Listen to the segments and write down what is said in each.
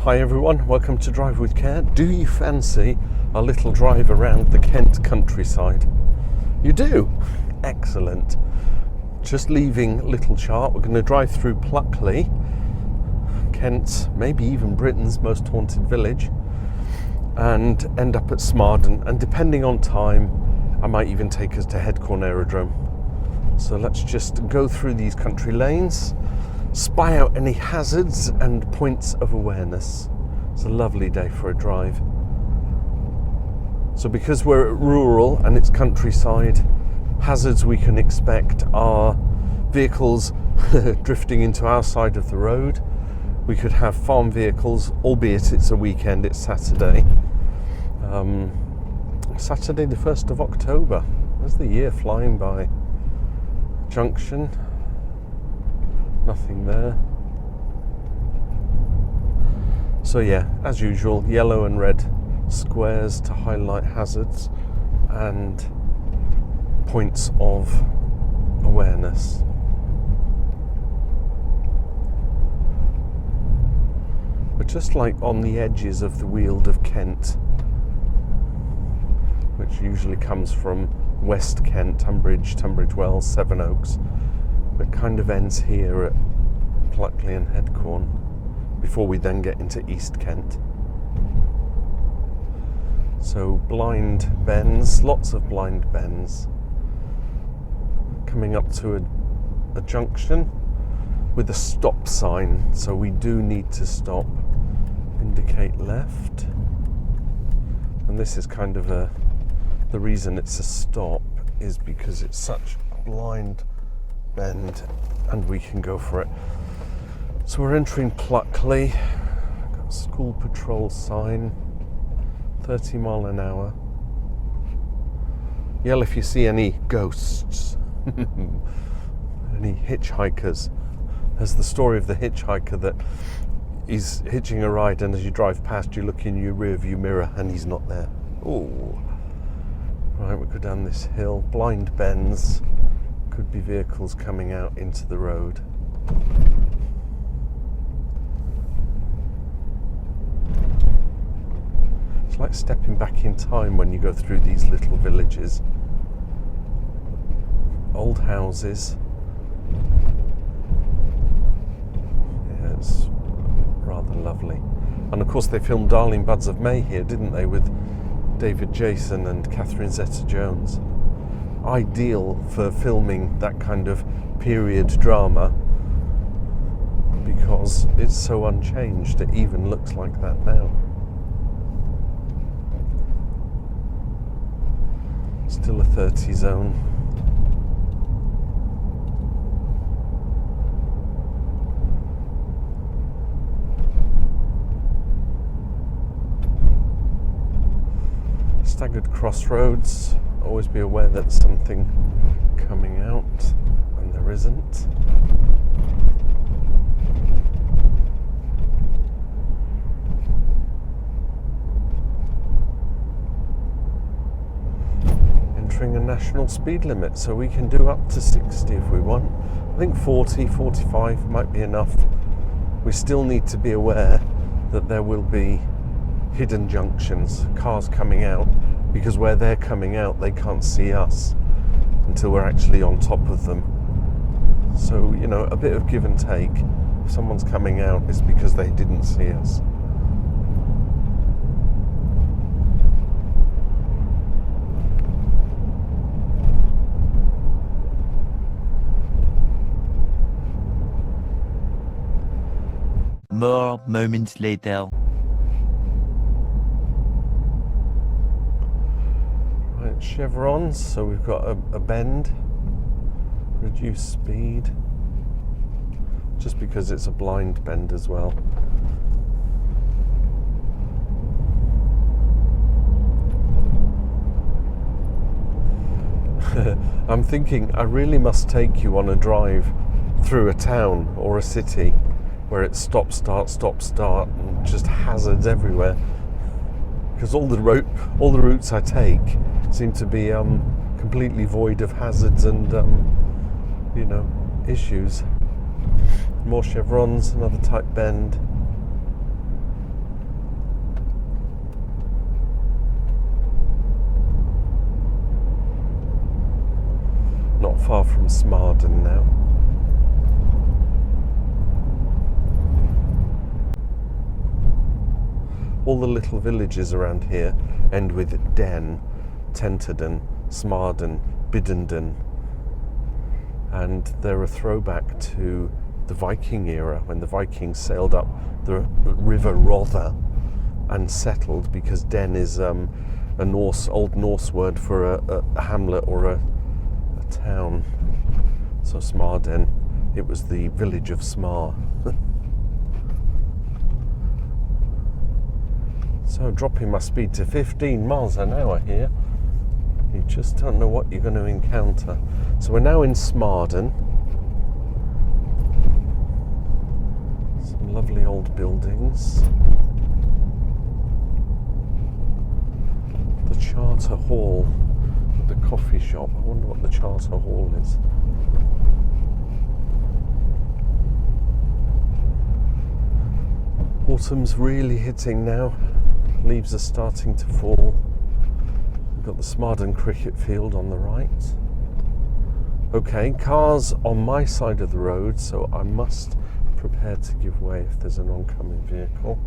Hi everyone, welcome to Drive with Care. Do you fancy a little drive around the Kent countryside? You do? Excellent. Just leaving Little Chart, we're going to drive through Pluckley, Kent's, maybe even Britain's most haunted village, and end up at Smarden, and depending on time I might even take us to Headcorn Aeordrome. So let's just go through these country lanes, spy out any hazards and points of awareness. It's a lovely day for a drive. So because we're at rural and it's countryside, hazards we can expect are vehicles drifting into our side of the road. We could have farm vehicles, albeit it's a weekend, it's Saturday. Saturday the 1st of October. There's the year flying by. Junction. Nothing there. So yeah, as usual, yellow and red squares to highlight hazards and points of awareness. We're just like on the edges of the Weald of Kent, which usually comes from West Kent, Tunbridge Wells, Sevenoaks, but kind of ends here at Pluckley and Headcorn before we then get into East Kent. So blind bends, lots of blind bends. Coming up to a junction with a stop sign, so we do need to stop. Indicate left. And this is kind of the reason it's a stop is because it's such a blind bend and we can go for it. So we're entering Pluckley. Got a school patrol sign, 30 mile an hour. Yell if you see any ghosts, any hitchhikers. There's the story of the hitchhiker that he's hitching a ride and as you drive past you look in your rear view mirror and he's not there. Oh. Right, we'll go down this hill, blind bends, could be vehicles coming out into the road. It's like stepping back in time when you go through these little villages. Old houses. Yeah, it's rather lovely. And of course they filmed Darling Buds of May here, didn't they, with David Jason and Catherine Zeta-Jones. Ideal for filming that kind of period drama because it's so unchanged. It even looks like that now. Still a 30 zone. Staggered crossroads, always be aware that there's something coming out and there isn't. Entering a national speed limit, so we can do up to 60 if we want. I think 40, 45 might be enough. We still need to be aware that there will be hidden junctions, cars coming out, because where they're coming out they can't see us until we're actually on top of them. So, you know, a bit of give and take. If someone's coming out, it's because they didn't see us. More moments later. Chevrons, so we've got a bend, reduce speed, just because it's a blind bend as well. I'm thinking I really must take you on a drive through a town or a city where it's stop, start, and just hazards everywhere. Because all the routes I take seem to be completely void of hazards and issues. More chevrons, another tight bend. far from Smarden now. All the little villages around here end with Den, Tenterden, Smarden, Biddenden, and they're a throwback to the Viking era, when the Vikings sailed up the River Rother and settled, because Den is a Old Norse word for a hamlet or a town. So Smarden, it was the village of Smar. So dropping my speed to 15 miles an hour here. You just don't know what you're going to encounter. So we're now in Smarden. Some lovely old buildings. The Charter Hall, the coffee shop. I wonder what the Charter Hall is. Autumn's really hitting now. Leaves are starting to fall. We've got the Smarden cricket field on the right. Okay, cars on my side of the road, so I must prepare to give way if there's an oncoming vehicle.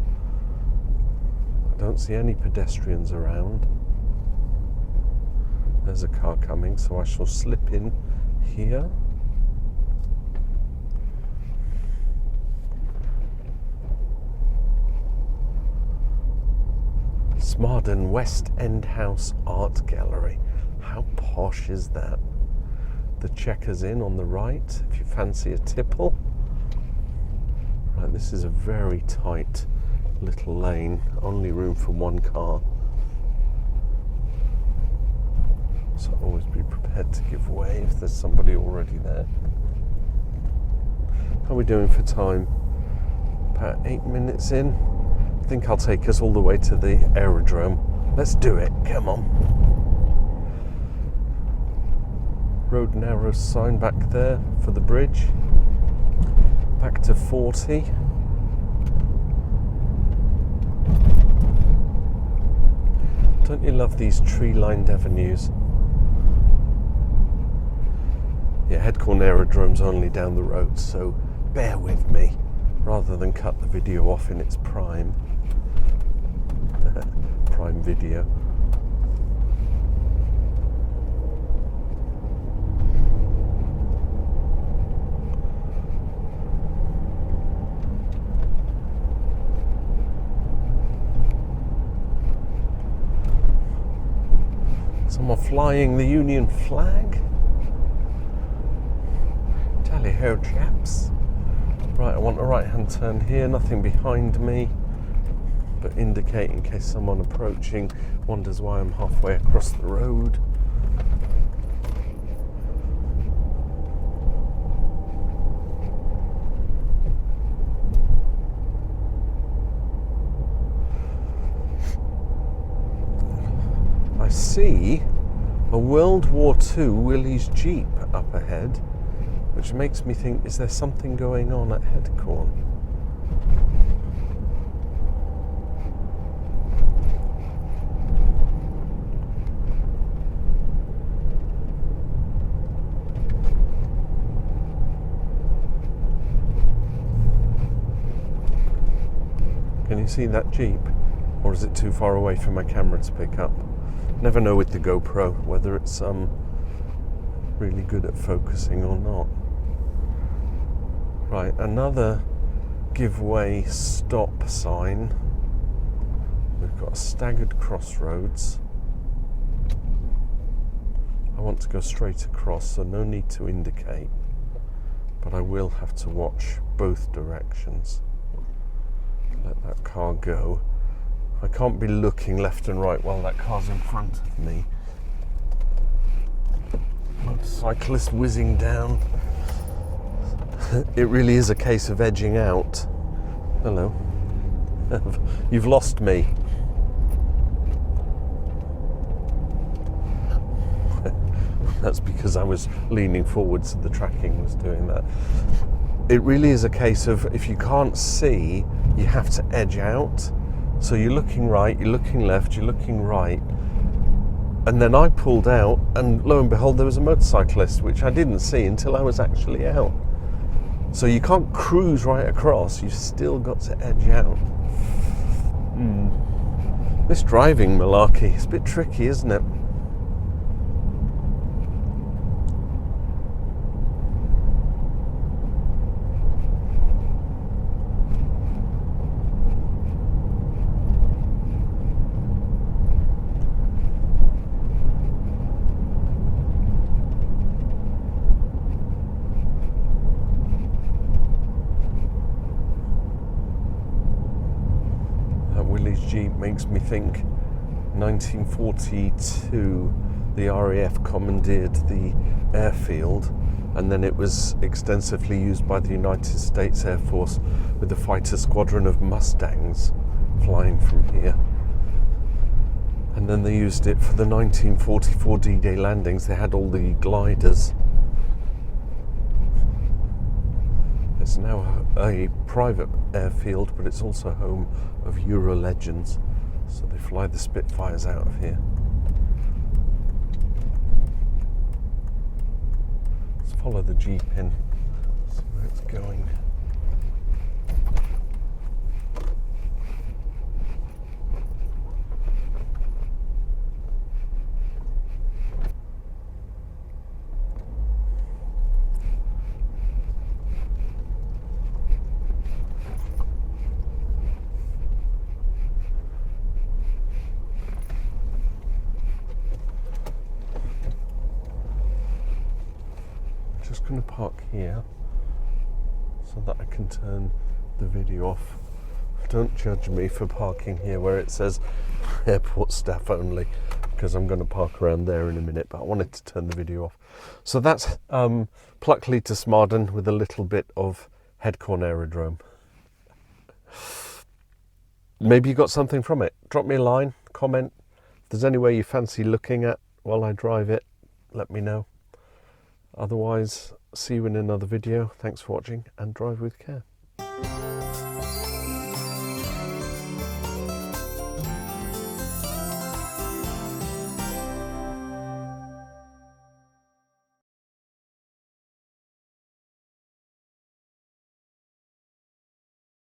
I don't see any pedestrians around. There's a car coming, so I shall slip in here. Smarden West End House Art Gallery. How posh is that? The Checkers Inn on the right, if you fancy a tipple. Right, this is a very tight little lane, only room for one car. So always be prepared to give way if there's somebody already there. How are we doing for time? About 8 minutes in. I think I'll take us all the way to the Aerodrome. Let's do it, come on. Road narrow sign back there for the bridge. Back to 40. Don't you love these tree-lined avenues? Yeah, Headcorn Aeordrome's only down the road, so bear with me, rather than cut the video off in its prime. Prime video. Someone flying the Union flag. Tally ho, chaps. Right, I want a right-hand turn here, nothing behind me, but indicate in case someone approaching wonders why I'm halfway across the road. I see a World War II Willys Jeep up ahead, which makes me think, is there something going on at Headcorn? Can you see that Jeep? Or is it too far away for my camera to pick up? Never know with the GoPro whether it's really good at focusing or not. Right, another give way stop sign. We've got a staggered crossroads. I want to go straight across, so no need to indicate, but I will have to watch both directions. Let that car go. I can't be looking left and right while that car's in front of me. Motorcyclist whizzing down. It really is a case of edging out. Hello. You've lost me. That's because I was leaning forward, so the tracking was doing that. It really is a case of, if you can't see, you have to edge out. So you're looking right, you're looking left, you're looking right, And then I pulled out, and lo and behold, there was a motorcyclist, which I didn't see until I was actually out. So you can't cruise right across, you've still got to edge out. This driving malarkey is a bit tricky, isn't it? Willie's Jeep makes me think 1942 the RAF commandeered the airfield, and then it was extensively used by the United States Air Force with a fighter squadron of Mustangs flying from here. And then they used it for the 1944 D-Day landings. They had all the gliders. It's now a private airfield, but it's also home of Euro legends. So they fly the Spitfires out of here. Let's follow the Jeep in, see where it's going. Just going to park here so that I can turn the video off. Don't judge me for parking here where it says airport staff only, because I'm going to park around there in a minute, but I wanted to turn the video off. So that's Pluckley to Smarden with a little bit of Headcorn Aeordrome. Maybe you got something from it. Drop me a line, comment. If there's anywhere you fancy looking at while I drive it, let me know. Otherwise, see you in another video. Thanks for watching, and drive with care.